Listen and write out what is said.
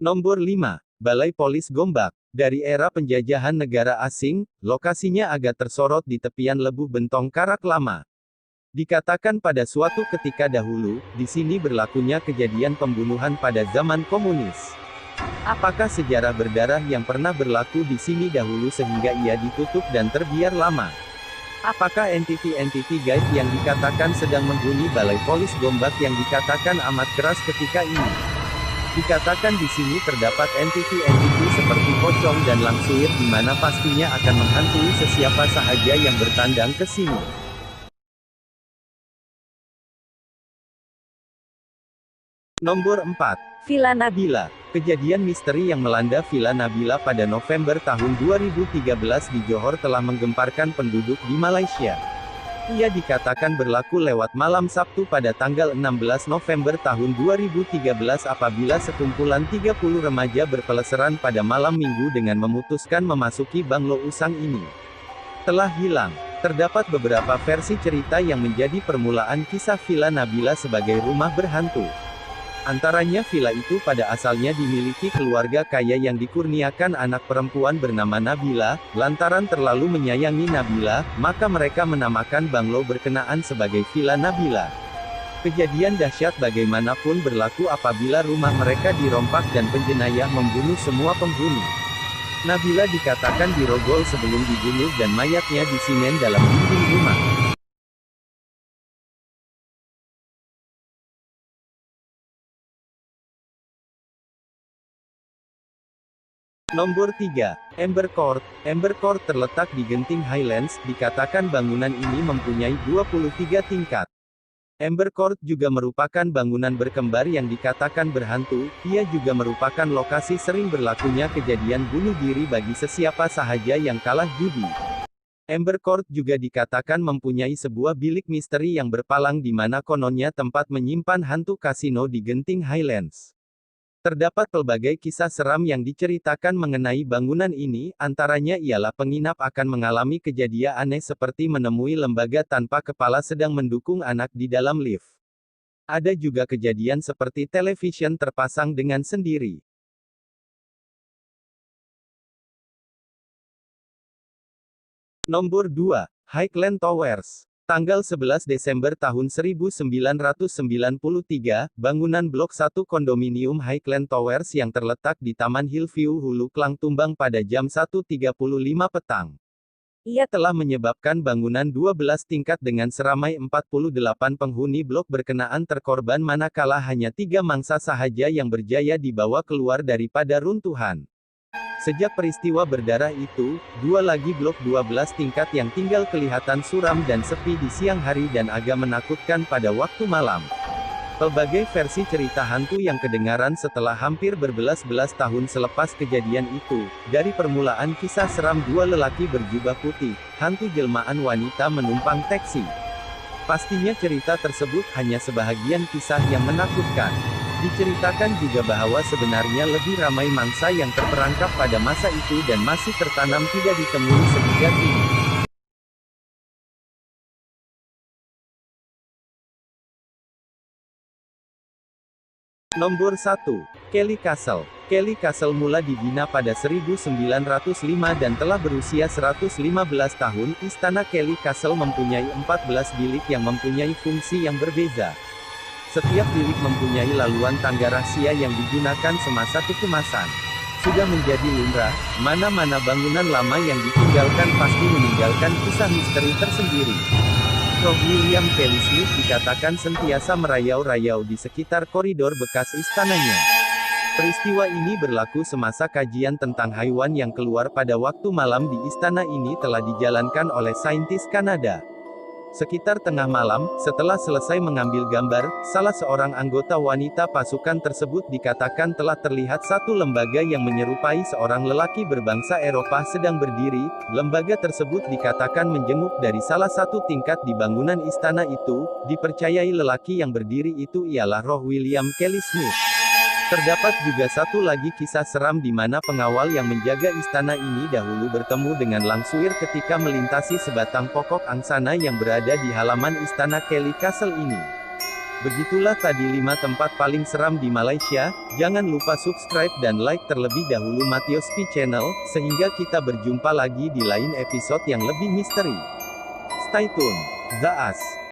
Nomor 5. Balai Polis Gombak. Dari era penjajahan negara asing, lokasinya agak tersorot di tepian Lebuh Bentong Karak Lama. Dikatakan pada suatu ketika dahulu, di sini berlakunya kejadian pembunuhan pada zaman komunis. Apakah sejarah berdarah yang pernah berlaku di sini dahulu sehingga ia ditutup dan terbiar lama? Apakah entiti-entiti gaib yang dikatakan sedang menghuni Balai Polis Gombak yang dikatakan amat keras ketika ini? Dikatakan di sini terdapat entiti-entiti seperti pocong dan langsuir di mana pastinya akan menghantui sesiapa sahaja yang bertandang ke sini. Nomor 4. Villa Nabila. Kejadian misteri yang melanda Villa Nabila pada November tahun 2013 di Johor telah menggemparkan penduduk di Malaysia. Ia dikatakan berlaku lewat malam Sabtu pada tanggal 16 November tahun 2013 apabila sekumpulan 30 remaja berpeleseran pada malam Minggu dengan memutuskan memasuki Banglo Usang ini. Telah hilang. Terdapat beberapa versi cerita yang menjadi permulaan kisah Villa Nabila sebagai rumah berhantu. Antaranya villa itu pada asalnya dimiliki keluarga kaya yang dikurniakan anak perempuan bernama Nabila, lantaran terlalu menyayangi Nabila, maka mereka menamakan banglo berkenaan sebagai Villa Nabila. Kejadian dahsyat bagaimanapun berlaku apabila rumah mereka dirompak dan penjenayah membunuh semua penghuni. Nabila dikatakan dirogol sebelum dibunuh dan mayatnya disinen dalam dinding rumah. Nomor 3. Amber Court. Amber Court terletak di Genting Highlands, dikatakan bangunan ini mempunyai 23 tingkat. Amber Court juga merupakan bangunan berkembar yang dikatakan berhantu, ia juga merupakan lokasi sering berlakunya kejadian bunuh diri bagi sesiapa sahaja yang kalah judi. Amber Court juga dikatakan mempunyai sebuah bilik misteri yang berpalang di mana kononnya tempat menyimpan hantu kasino di Genting Highlands. Terdapat pelbagai kisah seram yang diceritakan mengenai bangunan ini, antaranya ialah penginap akan mengalami kejadian aneh seperti menemui lembaga tanpa kepala sedang mendukung anak di dalam lift. Ada juga kejadian seperti television terpasang dengan sendiri. Nomor 2. Highland Towers. Tanggal 11 Desember tahun 1993, bangunan Blok 1 kondominium Highland Towers yang terletak di Taman Hillview Hulu Klang tumbang pada jam 1.35 petang. Ia telah menyebabkan bangunan 12 tingkat dengan seramai 48 penghuni blok berkenaan terkorban manakala hanya 3 mangsa sahaja yang berjaya dibawa keluar daripada runtuhan. Sejak peristiwa berdarah itu, 2 lagi blok 12 tingkat yang tinggal kelihatan suram dan sepi di siang hari dan agak menakutkan pada waktu malam. Pelbagai versi cerita hantu yang kedengaran setelah hampir berbelas-belas tahun selepas kejadian itu, dari permulaan kisah seram 2 lelaki berjubah putih, hantu jelmaan wanita menumpang taksi. Pastinya cerita tersebut hanya sebahagian kisah yang menakutkan. Diceritakan juga bahwa sebenarnya lebih ramai mangsa yang terperangkap pada masa itu dan masih tertanam tidak ditemui sehingga kini. Nomor 1. Kelly Castle. Kelly Castle mula dibina pada 1905 dan telah berusia 115 tahun. Istana Kelly Castle mempunyai 14 bilik yang mempunyai fungsi yang berbeza. Setiap bilik mempunyai laluan tangga rahasia yang digunakan semasa kecemasan. Sudah menjadi lumrah, mana-mana bangunan lama yang ditinggalkan pasti meninggalkan kisah misteri tersendiri. Prof. William Kelly Smith dikatakan sentiasa merayau-rayau di sekitar koridor bekas istananya. Peristiwa ini berlaku semasa kajian tentang haiwan yang keluar pada waktu malam di istana ini telah dijalankan oleh saintis Kanada. Sekitar tengah malam, setelah selesai mengambil gambar, salah seorang anggota wanita pasukan tersebut dikatakan telah terlihat satu lembaga yang menyerupai seorang lelaki berbangsa Eropa sedang berdiri. Lembaga tersebut dikatakan menjenguk dari salah satu tingkat di bangunan istana itu. Dipercayai lelaki yang berdiri itu ialah roh William Kelly Smith. Terdapat juga satu lagi kisah seram di mana pengawal yang menjaga istana ini dahulu bertemu dengan langsuir ketika melintasi sebatang pokok angsana yang berada di halaman istana Kelly Castle ini. Begitulah tadi 5 tempat paling seram di Malaysia. Jangan lupa subscribe dan like terlebih dahulu Matios P Channel, sehingga kita berjumpa lagi di lain episode yang lebih misteri. Stay tune. The As.